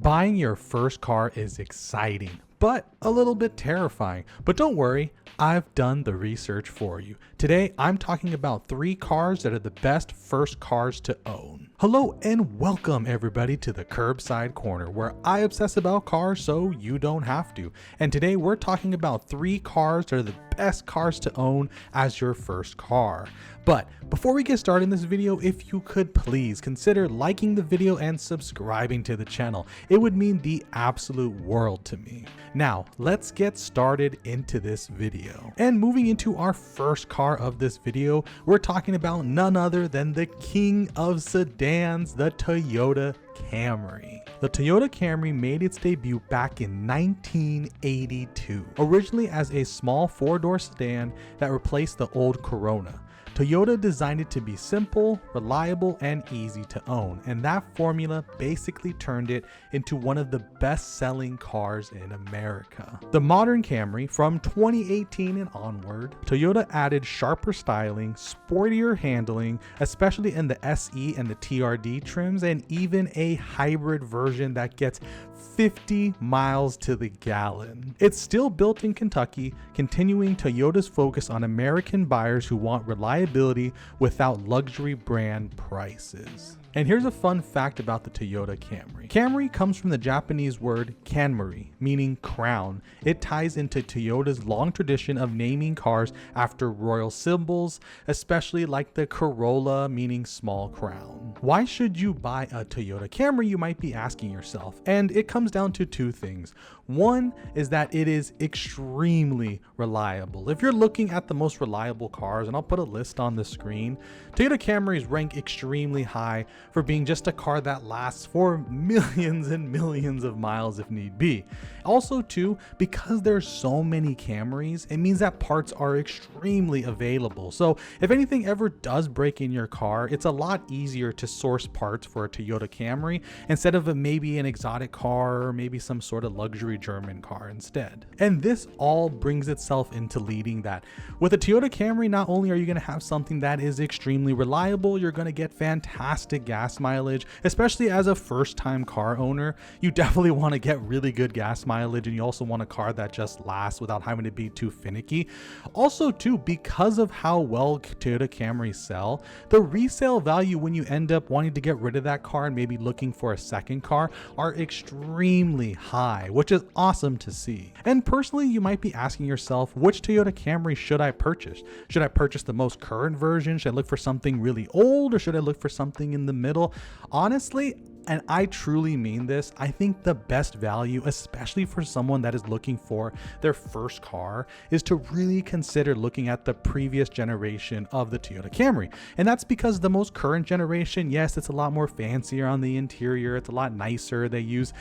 Buying your first car is exciting, but a little bit terrifying. But don't worry, I've done the research for you. Today, I'm talking about 3 cars that are the best first cars to own. Hello and welcome everybody to the Curbside Corner, where I obsess about cars so you don't have to. And today we're talking about 3 cars that are the best cars to own as your first car. But before we get started in this video, if you could please consider liking the video and subscribing to the channel. It would mean the absolute world to me. Now, let's get started into this video. And moving into our first car of this video, we're talking about none other than the king of sedans, the Toyota Camry. The Toyota Camry made its debut back in 1982, originally as a small 4-door sedan that replaced the old Corona. Toyota designed it to be simple, reliable, and easy to own, and that formula basically turned it into one of the best-selling cars in America. The modern Camry, from 2018 and onward, Toyota added sharper styling, sportier handling, especially in the SE and the TRD trims, and even a hybrid version that gets 50 miles to the gallon. It's still built in Kentucky, continuing Toyota's focus on American buyers who want reliability without luxury brand prices. And here's a fun fact about the Toyota Camry. Camry comes from the Japanese word kanmari, meaning crown. It ties into Toyota's long tradition of naming cars after royal symbols, especially like the Corolla, meaning small crown. Why should you buy a Toyota Camry, you might be asking yourself? And it comes down to 2 things. One is that it is extremely reliable. If you're looking at the most reliable cars, and I'll put a list on the screen, Toyota Camrys rank extremely high for being just a car that lasts for millions and millions of miles if need be. Also too, because there's so many Camrys, it means that parts are extremely available. So if anything ever does break in your car, it's a lot easier to source parts for a Toyota Camry instead of maybe an exotic car or maybe some sort of luxury German car instead. And this all brings itself into leading that with a Toyota Camry, not only are you going to have something that is extremely reliable, you're going to get fantastic gas mileage, especially as a first-time car owner. You definitely want to get really good gas mileage, and you also want a car that just lasts without having to be too finicky. Also too, because of how well Toyota Camrys sell, the resale value when you end up wanting to get rid of that car and maybe looking for a second car are extremely high, which is awesome to see. And personally, you might be asking yourself, which Toyota Camry should I purchase? Should I purchase the most current version? Should I look for something really old, or should I look for something in the middle? Honestly, and I truly mean this, I think the best value, especially for someone that is looking for their first car, is to really consider looking at the previous generation of the Toyota Camry. And that's because the most current generation, yes, it's a lot more fancier on the interior, it's a lot nicer, they use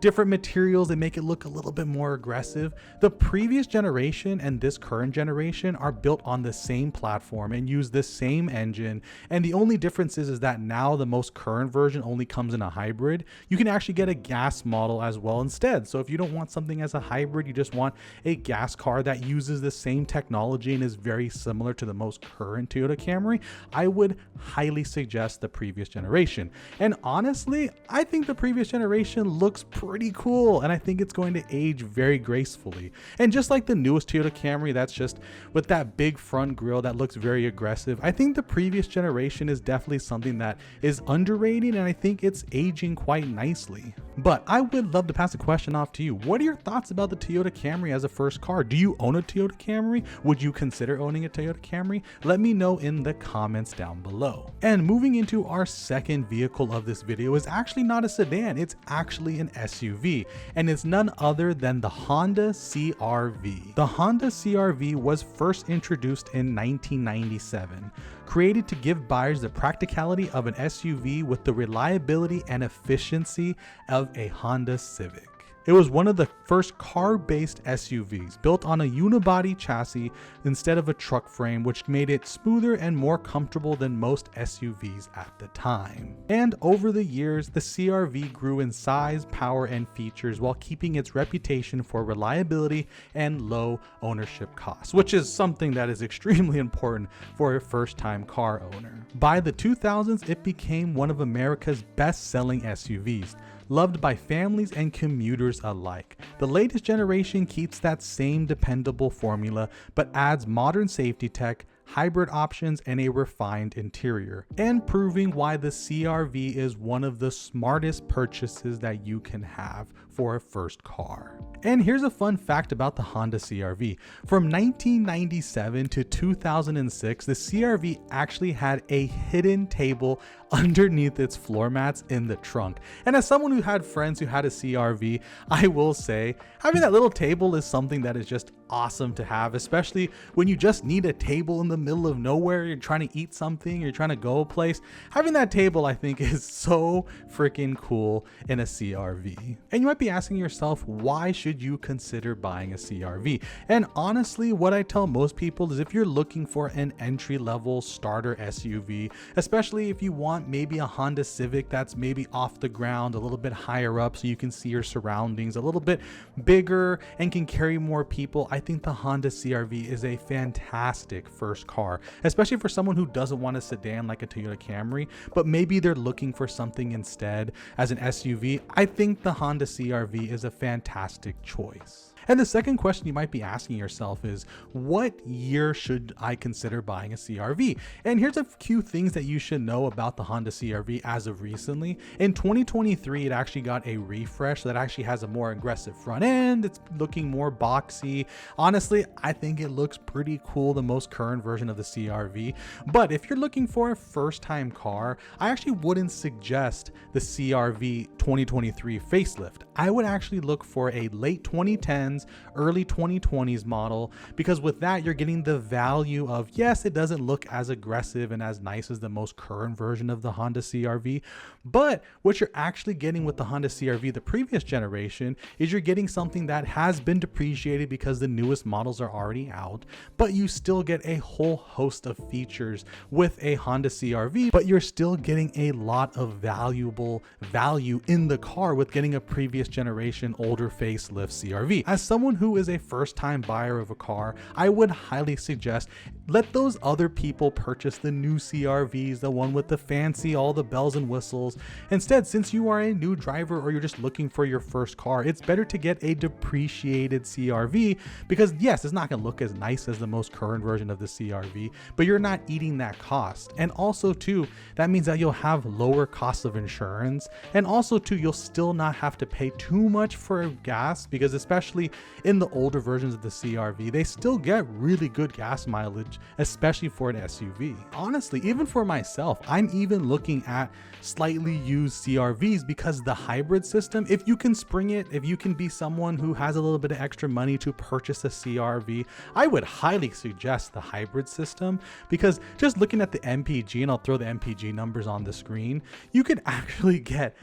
different materials, they make it look a little bit more aggressive. The previous generation and this current generation are built on the same platform and use the same engine, and the only difference is that now the most current version only comes in a hybrid. You can actually get a gas model as well instead. So if you don't want something as a hybrid, you just want a gas car that uses the same technology and is very similar to the most current Toyota Camry, I would highly suggest the previous generation. And honestly, I think the previous generation looks pretty cool, and I think it's going to age very gracefully. And just like the newest Toyota Camry, that's just with that big front grille that looks very aggressive, I think the previous generation is definitely something that is underrated, and I think it's aging quite nicely. But I would love to pass the question off to you. What are your thoughts about the Toyota Camry as a first car? Do you own a Toyota Camry? Would you consider owning a Toyota Camry? Let me know in the comments down below. And moving into our second vehicle of this video is actually not a sedan, it's actually an SUV, and it's none other than the Honda CRV. The Honda CRV was first introduced in 1997, created to give buyers the practicality of an SUV with the reliability and efficiency of a Honda Civic. It was one of the first car-based SUVs built on a unibody chassis instead of a truck frame, which made it smoother and more comfortable than most SUVs at the time. And over the years, the CRV grew in size, power, and features while keeping its reputation for reliability and low ownership costs, which is something that is extremely important for a first-time car owner. By the 2000s, it became one of America's best-selling SUVs. loved by families and commuters alike. The latest generation keeps that same dependable formula, but adds modern safety tech, hybrid options, and a refined interior, and proving why the CRV is one of the smartest purchases that you can have for a first car. And here's a fun fact about the Honda CRV. From 1997 to 2006, the CRV actually had a hidden table underneath its floor mats in the trunk. And as someone who had friends who had a CRV, I will say having that little table is something that is just awesome to have, especially when you just need a table in the middle of nowhere, you're trying to eat something, you're trying to go a place. Having that table, I think, is so freaking cool in a CRV. And you might be asking yourself, why should you consider buying a CRV? And honestly, what I tell most people is if you're looking for an entry-level starter SUV, especially if you want maybe a Honda Civic that's maybe off the ground, a little bit higher up so you can see your surroundings, a little bit bigger and can carry more people, I think the Honda CRV is a fantastic first car, especially for someone who doesn't want a sedan like a Toyota Camry, but maybe they're looking for something instead as an SUV. I think the Honda CRV is a fantastic choice. And the second question you might be asking yourself is, what year should I consider buying a CRV? And here's a few things that you should know about the Honda CRV as of recently. In 2023, it actually got a refresh that actually has a more aggressive front end. It's looking more boxy. Honestly, I think it looks pretty cool, the most current version of the CRV. But if you're looking for a first-time car, I actually wouldn't suggest the CRV 2023 facelift. I would actually look for a late 2010s, early 2020s model, because with that you're getting the value of, yes, it doesn't look as aggressive and as nice as the most current version of the Honda CRV, but what you're actually getting with the Honda CRV, the previous generation, is you're getting something that has been depreciated because the newest models are already out, but you still get a whole host of features with a Honda CRV, but you're still getting a lot of valuable value in the car with getting a previous generation older facelift CRV. As someone who is a first-time buyer of a car, I would highly suggest let those other people purchase the new CRVs, the one with the fancy, all the bells and whistles. Instead, since you are a new driver or you're just looking for your first car, it's better to get a depreciated CRV because yes, it's not going to look as nice as the most current version of the CRV, but you're not eating that cost. And also too, that means that you'll have lower costs of insurance, and also too, you'll still not have to pay too much for gas, because especially in the older versions of the CRV, they still get really good gas mileage, especially for an SUV. Honestly, even for myself, I'm even looking at slightly used CRVs because the hybrid system, if you can spring it, if you can be someone who has a little bit of extra money to purchase a CRV, I would highly suggest the hybrid system, because just looking at the MPG, and I'll throw the MPG numbers on the screen, you could actually get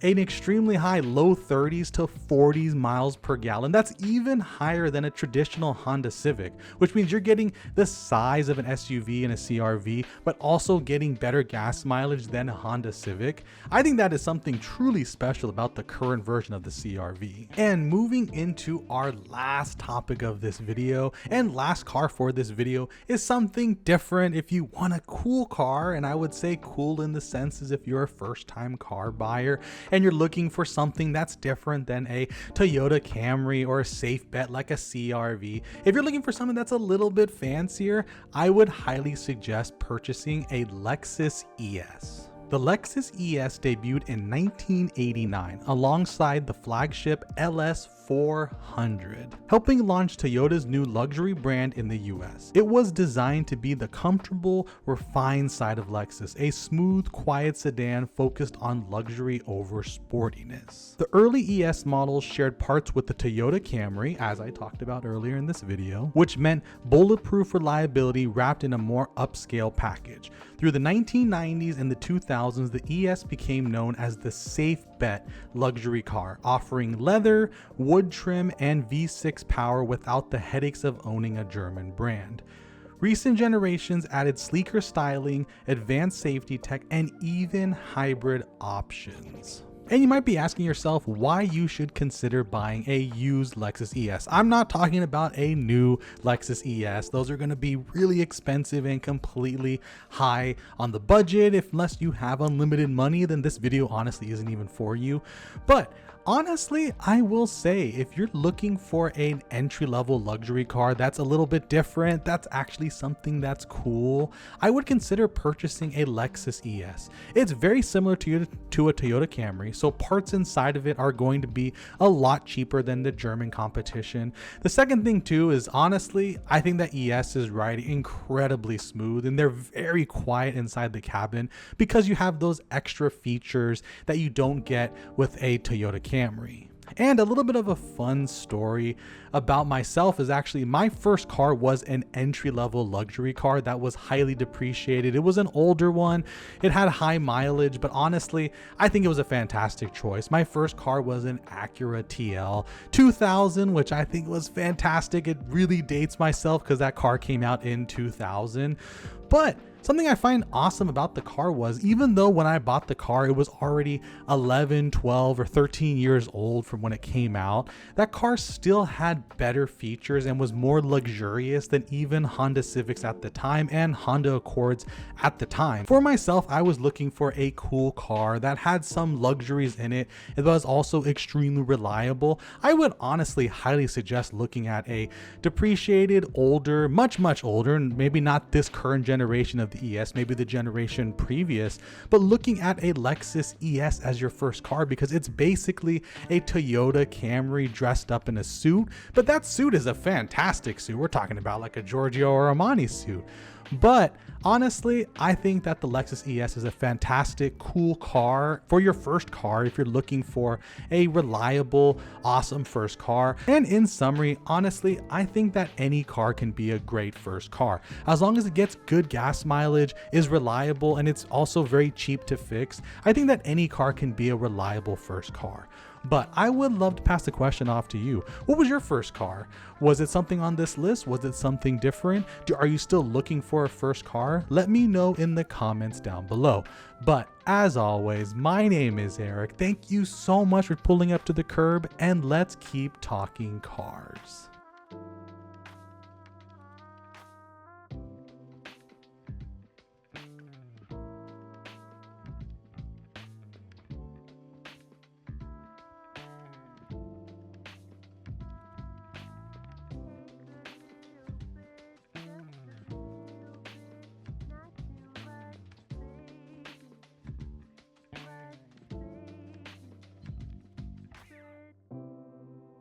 an extremely high low 30s to 40s miles per gallon. That's even higher than a traditional Honda Civic, which means you're getting the size of an SUV and a CRV, but also getting better gas mileage than a Honda Civic. I think that is something truly special about the current version of the CRV. And moving into our last topic of this video and last car for this video is something different. If you want a cool car, and I would say cool in the sense as if you're a first-time car buyer and you're looking for something that's different than a Toyota Camry or a safe bet like a CRV, if you're looking for something that's a little bit fancier, I would highly suggest purchasing a Lexus ES. The Lexus ES debuted in 1989 alongside the flagship LS400, helping launch Toyota's new luxury brand in the US. It was designed to be the comfortable, refined side of Lexus, a smooth, quiet sedan focused on luxury over sportiness. The early ES models shared parts with the Toyota Camry, as I talked about earlier in this video, which meant bulletproof reliability wrapped in a more upscale package. Through the 1990s and the 2000s, the ES became known as the safe bet luxury car, offering leather, wood trim, and V6 power without the headaches of owning a German brand. Recent generations added sleeker styling, advanced safety tech, and even hybrid options. And you might be asking yourself why you should consider buying a used Lexus ES. I'm not talking about a new Lexus ES. Those are going to be really expensive and completely high on the budget. Unless you have unlimited money, then this video honestly isn't even for you. But honestly, I will say if you're looking for an entry-level luxury car that's a little bit different, that's actually something that's cool, I would consider purchasing a Lexus ES. It's very similar to a Toyota Camry, so parts inside of it are going to be a lot cheaper than the German competition. The second thing too is honestly, I think that ESs ride incredibly smooth and they're very quiet inside the cabin because you have those extra features that you don't get with a Toyota Camry. And a little bit of a fun story about myself is actually my first car was an entry-level luxury car that was highly depreciated. It was an older one. It had high mileage, but honestly, I think it was a fantastic choice. My first car was an Acura TL 2000, which I think was fantastic. It really dates myself because that car came out in 2000. But something I find awesome about the car was, even though when I bought the car, it was already 11, 12, or 13 years old from when it came out, that car still had better features and was more luxurious than even Honda Civics at the time and Honda Accords at the time. For myself, I was looking for a cool car that had some luxuries in it. It was also extremely reliable. I would honestly highly suggest looking at a depreciated, older, much older, and maybe not this current generation of the ES, maybe the generation previous, but looking at a Lexus ES as your first car because it's basically a Toyota Camry dressed up in a suit, but that suit is a fantastic suit. We're talking about like a Giorgio or Armani suit. But honestly, I think that the Lexus ES is a fantastic, cool car for your first car if you're looking for a reliable, awesome first car. And in summary, honestly, I think that any car can be a great first car. As long as it gets good gas mileage, is reliable, and it's also very cheap to fix, I think that any car can be a reliable first car. But I would love to pass the question off to you. What was your first car? Was it something on this list? Was it something different? Are you still looking for a first car? Let me know in the comments down below. But as always, my name is Eric. Thank you so much for pulling up to the curb, and let's keep talking cars.